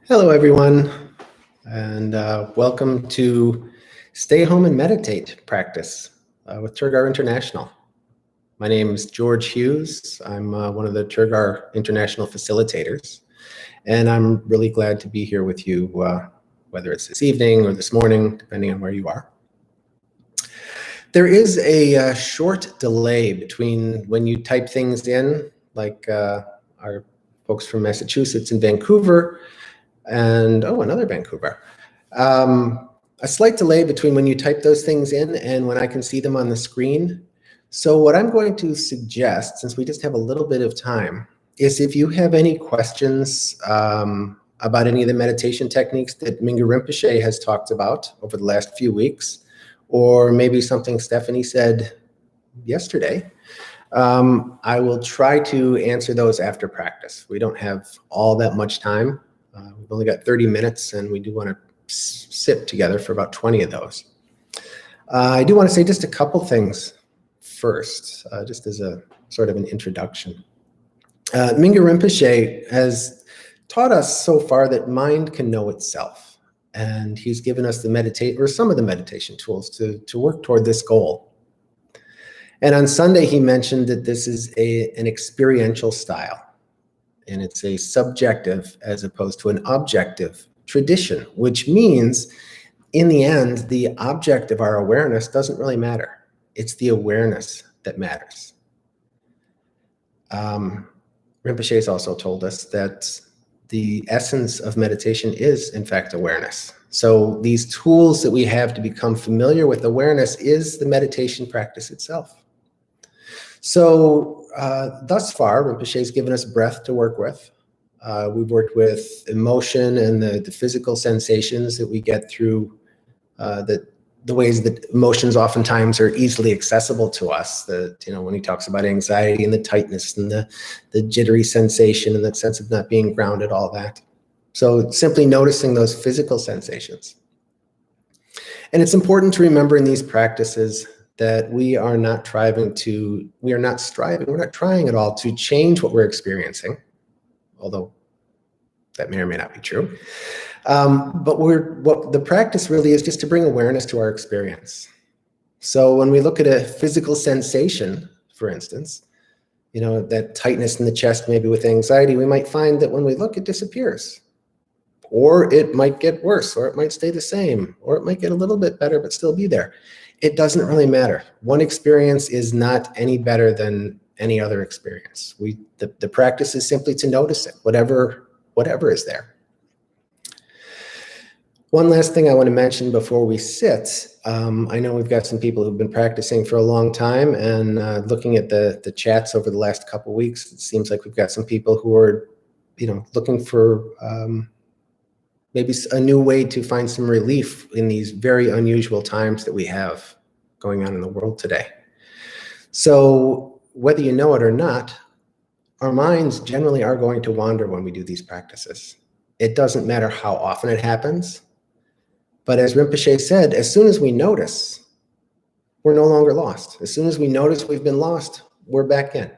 Hello, everyone, and welcome to Stay Home and Meditate practice with Tergar International. My name is George Hughes. I'm one of the Tergar International Facilitators, and I'm really glad to be here with you, whether it's this evening or this morning, depending on where you are. There is a short delay between when you type things in, like our folks from Massachusetts and Vancouver, and another Vancouver. A slight delay between when you type those things in and when I can see them on the screen. So what I'm going to suggest, since we just have a little bit of time, is if you have any questions about any of the meditation techniques that Mingyur Rinpoche has talked about over the last few weeks, or maybe something Stephanie said yesterday, I will try to answer those after practice. We don't have all that much time. We've only got 30 minutes, and we do want to sit together for about 20 of those. I do want to say just a couple things first, just as a sort of an introduction. Mingyur Rinpoche has taught us so far that mind can know itself, and he's given us some of the meditation tools to work toward this goal. And on Sunday, he mentioned that this is an experiential style. And it's a subjective as opposed to an objective tradition, which means in the end, the object of our awareness doesn't really matter. It's the awareness that matters. Rinpoche has also told us that the essence of meditation is, in fact, awareness. So these tools that we have to become familiar with awareness is the meditation practice itself. So thus far, Rinpoche has given us breath to work with. We've worked with emotion and the physical sensations that we get through the ways that emotions oftentimes are easily accessible to us. When he talks about anxiety and the tightness and the jittery sensation and that sense of not being grounded, all that. So simply noticing those physical sensations. And it's important to remember in these practices that we're not trying at all to change what we're experiencing, although that may or may not be true. But what the practice really is just to bring awareness to our experience. So when we look at a physical sensation, for instance, that tightness in the chest, maybe with anxiety, we might find that when we look, it disappears. Or it might get worse, or it might stay the same, or it might get a little bit better, but still be there. It doesn't really matter. One experience is not any better than any other experience. The practice is simply to notice it, whatever is there. One last thing I want to mention before we sit. I know we've got some people who've been practicing for a long time, and looking at the chats over the last couple of weeks, it seems like we've got some people who are, looking for maybe a new way to find some relief in these very unusual times that we have going on in the world today. So whether you know it or not, our minds generally are going to wander when we do these practices. It doesn't matter how often it happens, but as Rinpoche said, as soon as we notice, we're no longer lost. As soon as we notice we've been lost, we're back in.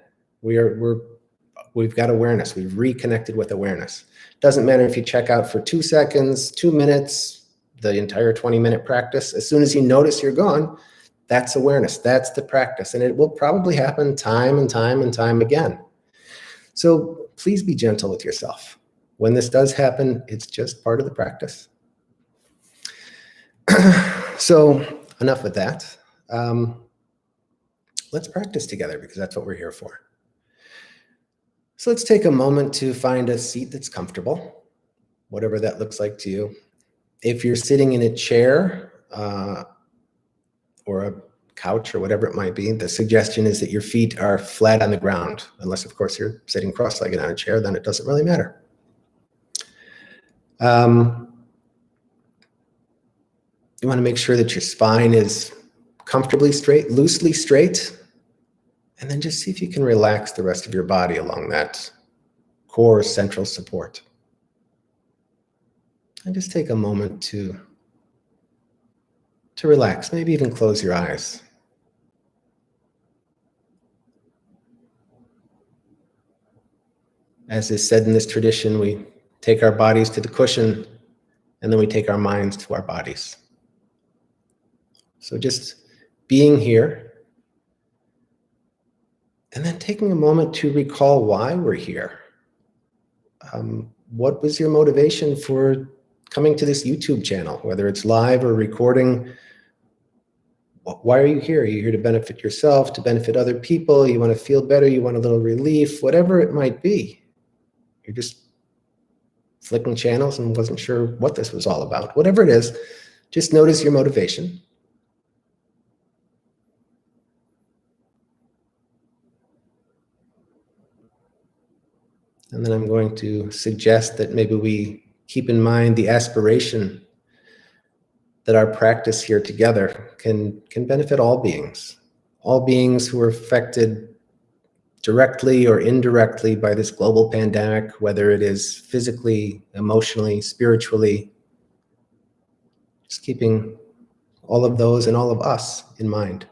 We've got awareness. We've reconnected with awareness. Doesn't matter if you check out for 2 seconds, 2 minutes, the entire 20-minute practice. As soon as you notice you're gone, that's awareness. That's the practice. And it will probably happen time and time and time again. So please be gentle with yourself. When this does happen, it's just part of the practice. So enough with that. Let's practice together because that's what we're here for. So let's take a moment to find a seat that's comfortable, whatever that looks like to you. If you're sitting in a chair or a couch or whatever it might be, the suggestion is that your feet are flat on the ground, unless, of course, you're sitting cross-legged on a chair, then it doesn't really matter. You want to make sure that your spine is comfortably straight, loosely straight, and then just see if you can relax the rest of your body along that core central support. And just take a moment to relax, maybe even close your eyes. As is said in this tradition, we take our bodies to the cushion, and then we take our minds to our bodies. So just being here, and then taking a moment to recall why we're here. What was your motivation for coming to this YouTube channel, whether it's live or recording? Why are you here? Are you here to benefit yourself, to benefit other people? You want to feel better? You want a little relief? Whatever it might be. You're just flicking channels and wasn't sure what this was all about. Whatever it is, just notice your motivation. And then I'm going to suggest that maybe we keep in mind the aspiration that our practice here together can benefit all beings who are affected directly or indirectly by this global pandemic, whether it is physically, emotionally, spiritually. Just keeping all of those and all of us in mind.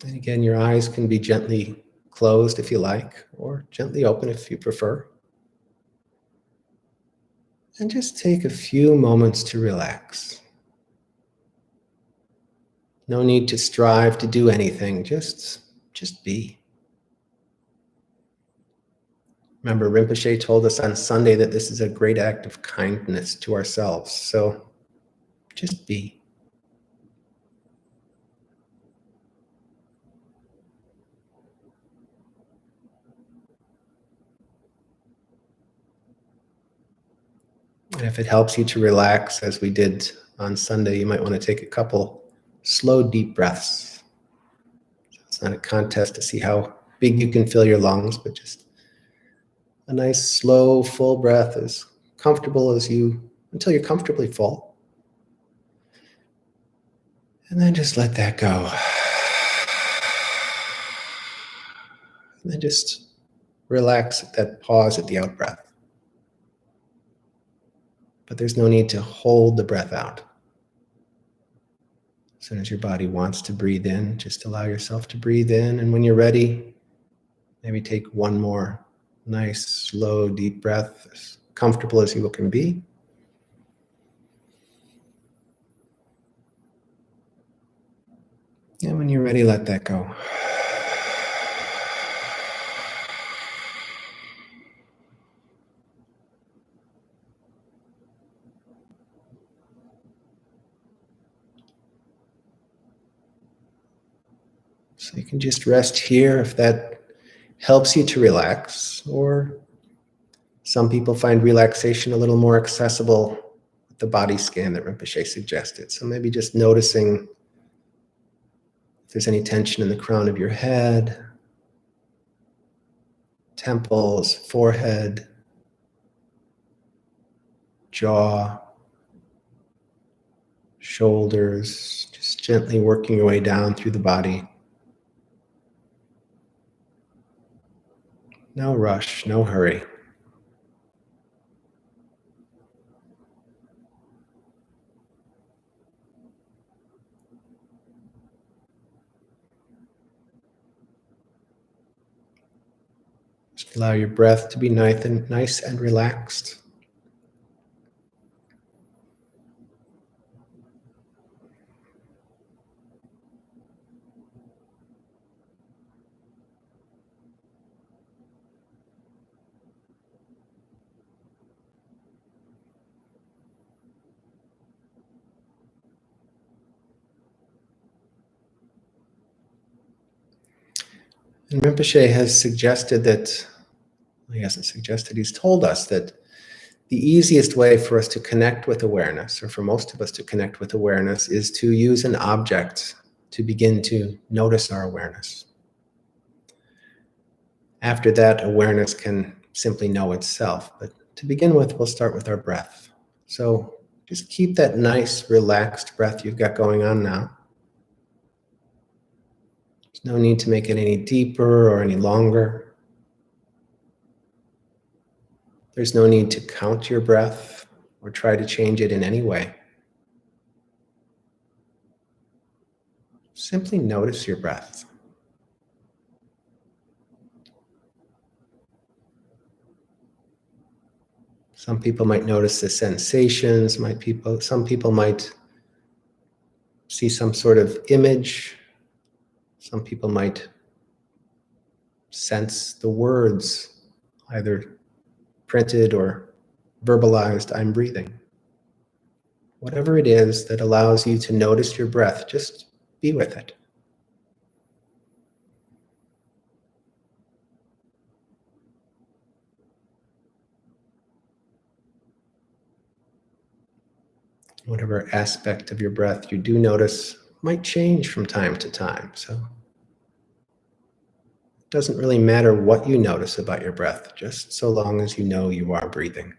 And again, your eyes can be gently closed if you like, or gently open if you prefer. And just take a few moments to relax. No need to strive to do anything, just be. Remember, Rinpoche told us on Sunday that this is a great act of kindness to ourselves, so just be. And if it helps you to relax, as we did on Sunday, you might want to take a couple slow, deep breaths. It's not a contest to see how big you can fill your lungs, but just a nice, slow, full breath, as comfortable as you, until you're comfortably full. And then just let that go. And then just relax at that pause at the out breath. But there's no need to hold the breath out. As soon as your body wants to breathe in, just allow yourself to breathe in. And when you're ready, maybe take one more nice, slow, deep breath, as comfortable as you can be. And when you're ready, let that go. So you can just rest here if that helps you to relax, or some people find relaxation a little more accessible with the body scan that Rinpoche suggested. So maybe just noticing if there's any tension in the crown of your head, temples, forehead, jaw, shoulders, just gently working your way down through the body. No rush, no hurry. Just allow your breath to be nice and relaxed. And Rinpoche has suggested that, well, he hasn't suggested, he's told us that the easiest way for us to connect with awareness, or for most of us to connect with awareness, is to use an object to begin to notice our awareness. After that, awareness can simply know itself. But to begin with, we'll start with our breath. So just keep that nice, relaxed breath you've got going on now. There's no need to make it any deeper or any longer. There's no need to count your breath or try to change it in any way. simply notice your breath. Some people might notice the sensations, some people might see some sort of image. Some people might sense the words, either printed or verbalized, "I'm breathing." Whatever it is that allows you to notice your breath, just be with it. Whatever aspect of your breath you do notice might change from time to time. So it doesn't really matter what you notice about your breath, just so long as you know you are breathing.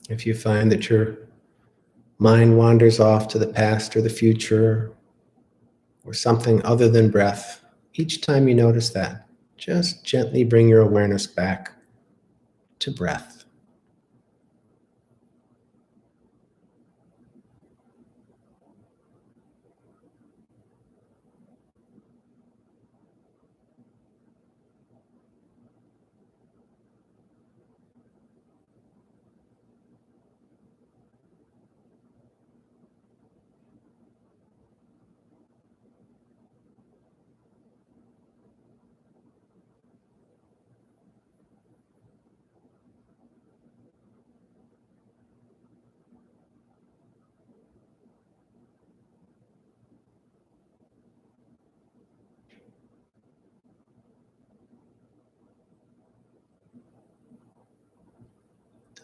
If you find that your mind wanders off to the past or the future or something other than breath, each time you notice that, just gently bring your awareness back to breath.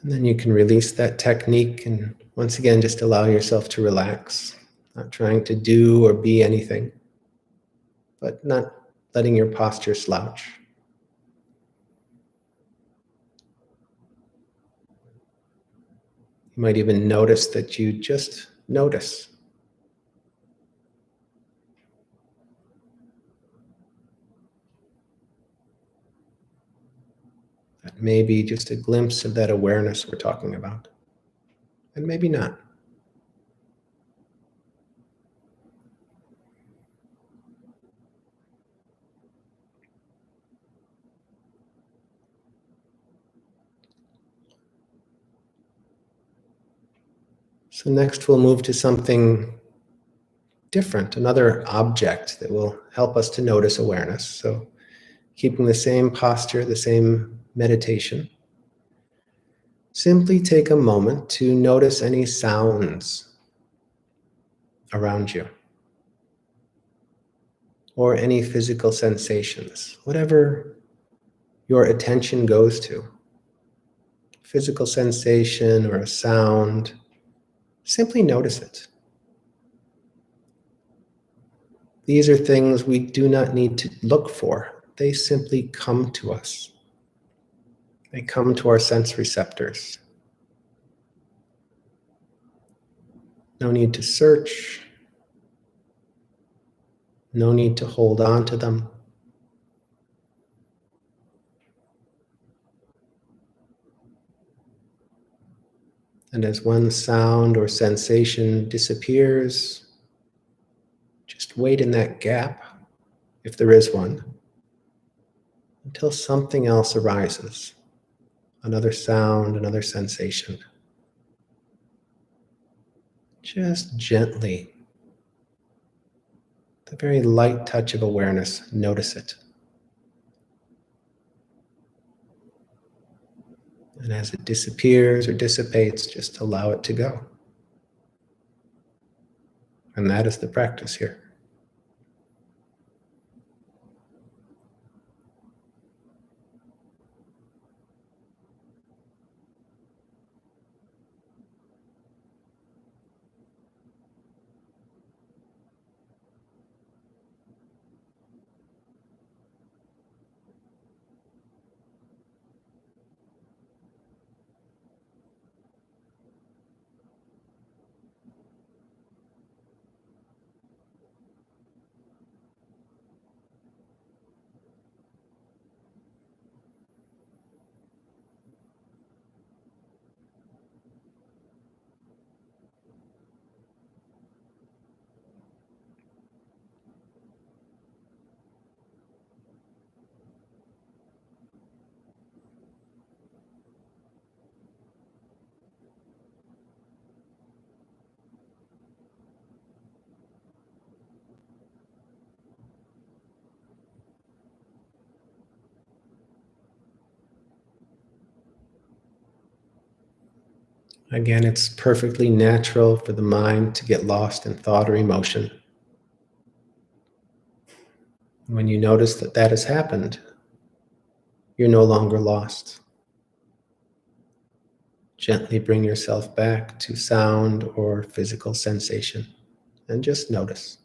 And then you can release that technique and once again just allow yourself to relax, not trying to do or be anything, but not letting your posture slouch. You might even notice that you just notice. That may be just a glimpse of that awareness we're talking about, and maybe not. So next we'll move to something different, another object that will help us to notice awareness. So keeping the same posture, the same meditation, simply take a moment to notice any sounds around you or any physical sensations, whatever your attention goes to. Physical sensation or a sound, simply notice it. These are things we do not need to look for. They simply come to us. They come to our sense receptors. No need to search. No need to hold on to them. And as one sound or sensation disappears, just wait in that gap, if there is one, until something else arises. Another sound, another sensation. Just gently, the very light touch of awareness, notice it. And as it disappears or dissipates, just allow it to go. And that is the practice here. Again, it's perfectly natural for the mind to get lost in thought or emotion. When you notice that that has happened, you're no longer lost. Gently bring yourself back to sound or physical sensation and just notice.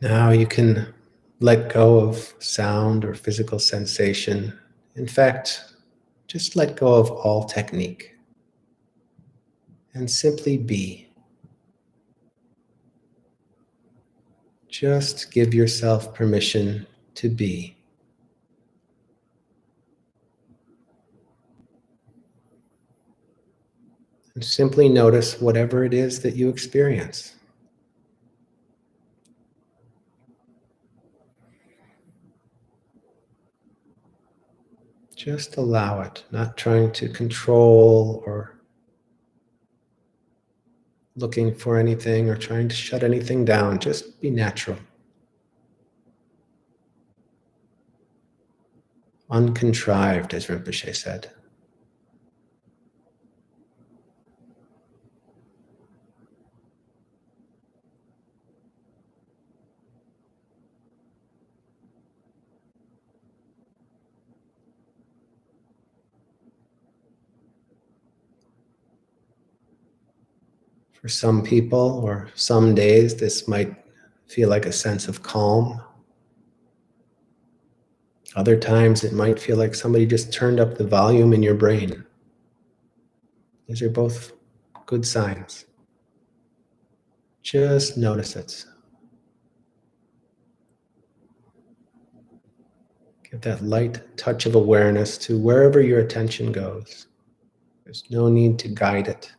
Now you can let go of sound or physical sensation. In fact, just let go of all technique and simply be. Just give yourself permission to be. And simply notice whatever it is that you experience. Just allow it, not trying to control or looking for anything or trying to shut anything down. Just be natural. Uncontrived, as Rinpoche said. For some people or some days, this might feel like a sense of calm. Other times, it might feel like somebody just turned up the volume in your brain. These are both good signs. Just notice it. Give that light touch of awareness to wherever your attention goes. There's no need to guide it.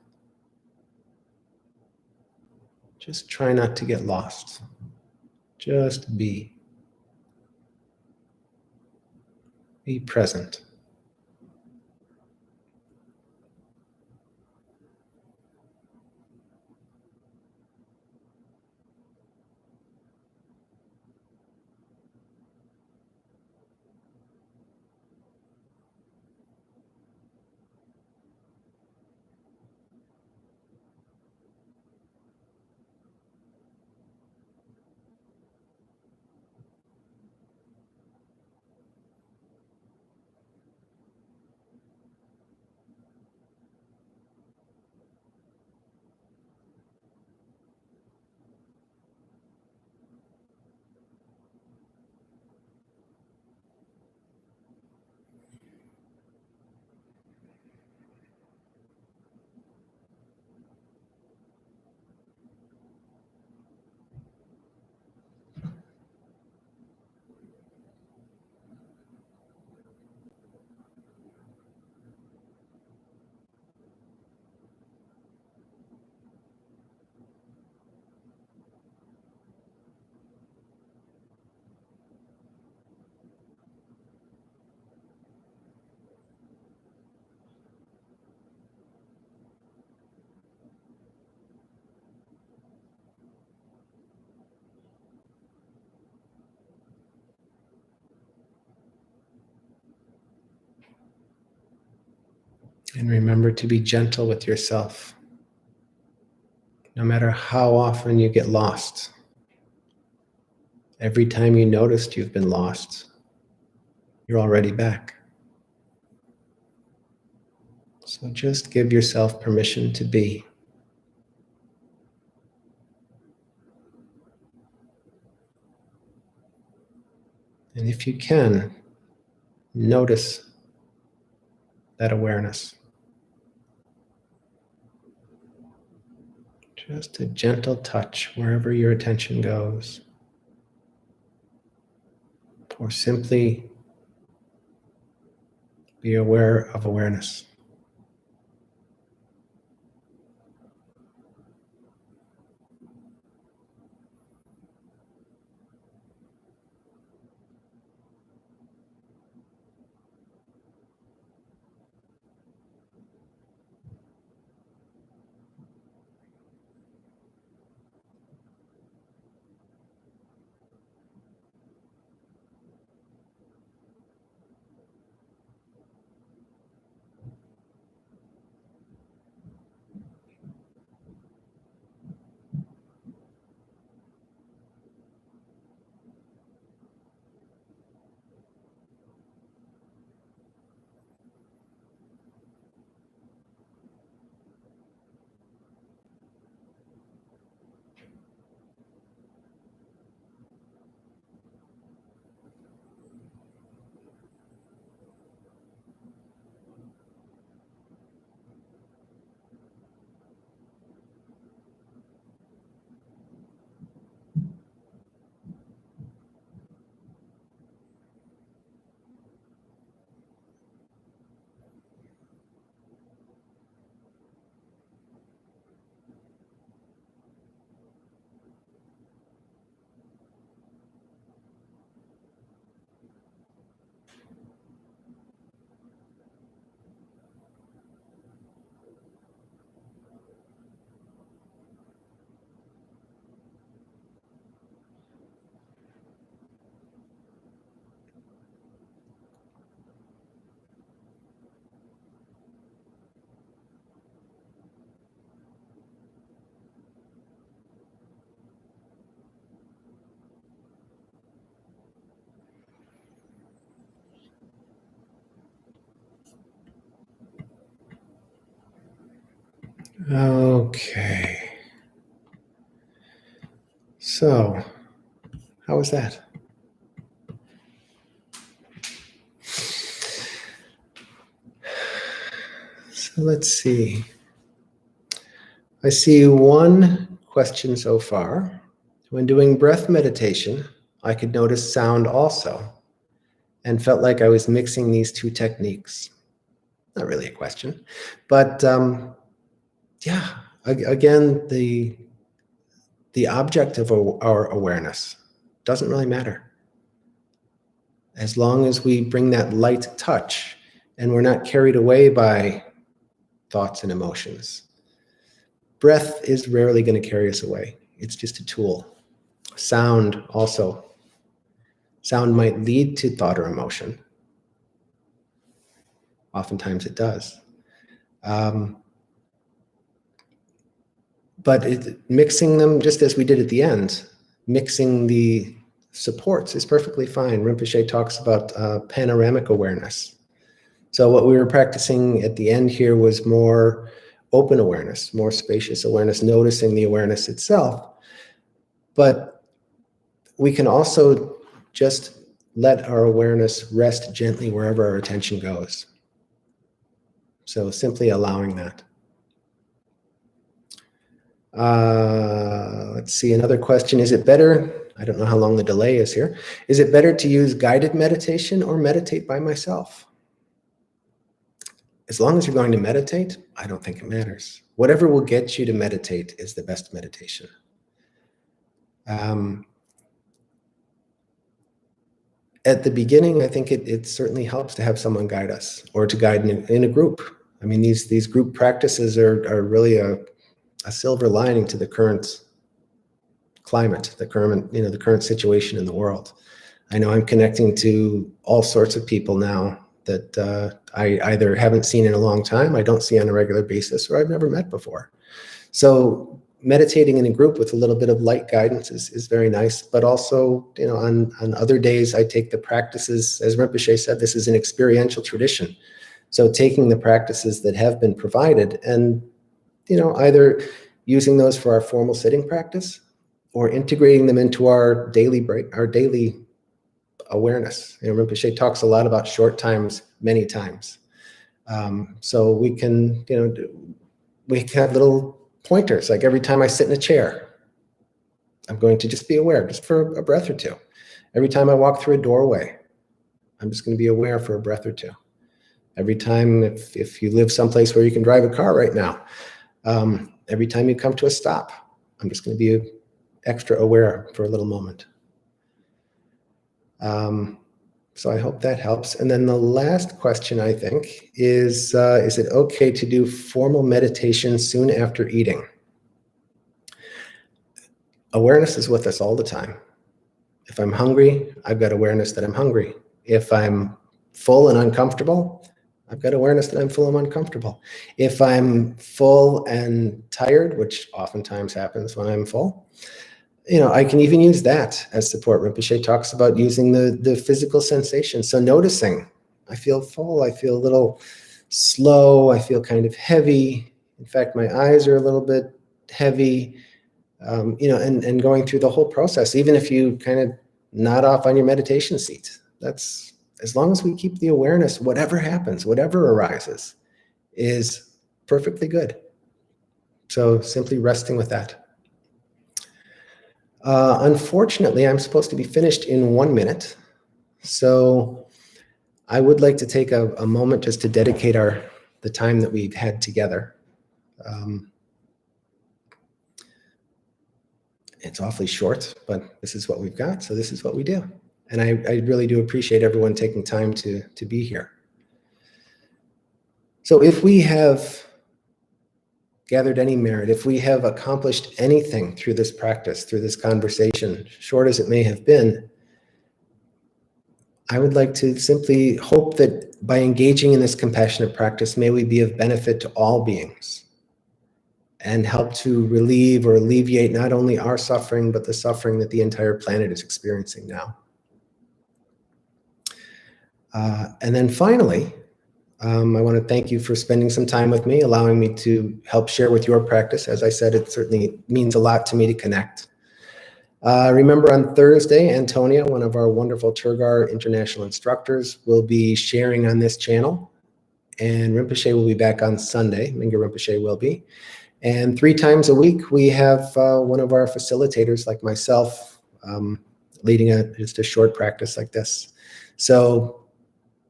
Just try not to get lost. Just be. Be present. And remember to be gentle with yourself. No matter how often you get lost, every time you noticed you've been lost, you're already back. So just give yourself permission to be. And if you can, notice that awareness. Just a gentle touch wherever your attention goes. Or simply be aware of awareness. Okay. So, how was that? So let's see. I see one question so far. When doing breath meditation, I could notice sound also and felt like I was mixing these two techniques. Not really a question, but yeah, again, the object of our awareness doesn't really matter. as long as we bring that light touch and we're not carried away by thoughts and emotions. Breath is rarely going to carry us away. It's just a tool. Sound also. Sound might lead to thought or emotion. Oftentimes it does. But mixing them, just as we did at the end, mixing the supports is perfectly fine. Rinpoche talks about panoramic awareness. So what we were practicing at the end here was more open awareness, more spacious awareness, noticing the awareness itself. But we can also just let our awareness rest gently wherever our attention goes. So simply allowing that. Let's see, another question. Is it better, I don't know how long the delay is here, is it better to use guided meditation or meditate by myself? As long as you're going to meditate, I don't think it matters. Whatever will get you to meditate is the best meditation. At the beginning, I think it certainly helps to have someone guide us, or to guide in a group. I mean, these group practices are really a silver lining to the current climate, the current situation in the world. I know I'm connecting to all sorts of people now that I either haven't seen in a long time, I don't see on a regular basis, or I've never met before. So meditating in a group with a little bit of light guidance is very nice. But also, on other days, I take the practices, as Rinpoche said, this is an experiential tradition. So taking the practices that have been provided and, either using those for our formal sitting practice or integrating them into our daily awareness. Rinpoche talks a lot about short times, many times. So we can, we can have little pointers, like every time I sit in a chair, I'm going to just be aware, just for a breath or two. Every time I walk through a doorway, I'm just going to be aware for a breath or two. Every time, if you live someplace where you can drive a car right now, every time you come to a stop, I'm just going to be extra aware for a little moment. So I hope that helps. And then the last question, I think, is it okay to do formal meditation soon after eating? Awareness is with us all the time. If I'm hungry, I've got awareness that I'm hungry. If I'm full and uncomfortable, I've got awareness that I'm full and uncomfortable. If I'm full and tired, which oftentimes happens when I'm full, I can even use that as support. Rinpoche talks about using the physical sensation. So noticing, I feel full, I feel a little slow, I feel kind of heavy. In fact, my eyes are a little bit heavy, and going through the whole process, even if you kind of nod off on your meditation seat, that's, as long as we keep the awareness, whatever happens, whatever arises, is perfectly good. So simply resting with that. Unfortunately, I'm supposed to be finished in 1 minute. So I would like to take a moment just to dedicate the time that we've had together. It's awfully short, but this is what we've got, so this is what we do. And I really do appreciate everyone taking time to be here. So if we have gathered any merit, if we have accomplished anything through this practice, through this conversation, short as it may have been, I would like to simply hope that by engaging in this compassionate practice, may we be of benefit to all beings and help to relieve or alleviate not only our suffering, but the suffering that the entire planet is experiencing now. And then finally, I want to thank you for spending some time with me, allowing me to help share with your practice. As I said, it certainly means a lot to me to connect. Remember, on Thursday, Antonia, one of our wonderful Tergar international instructors, will be sharing on this channel. And Rinpoche will be back on Sunday. Mingyur Rinpoche will be. And 3 times a week, we have one of our facilitators, like myself, leading just a short practice like this. So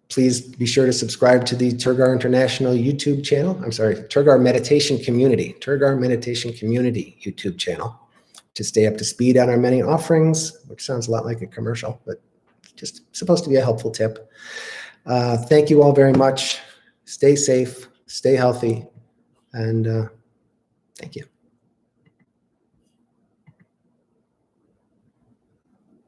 please be sure to subscribe to the Tergar International YouTube channel. I'm sorry, Tergar Meditation Community YouTube channel, to stay up to speed on our many offerings, which sounds a lot like a commercial, but just supposed to be a helpful tip. Thank you all very much. Stay safe, stay healthy, and thank you.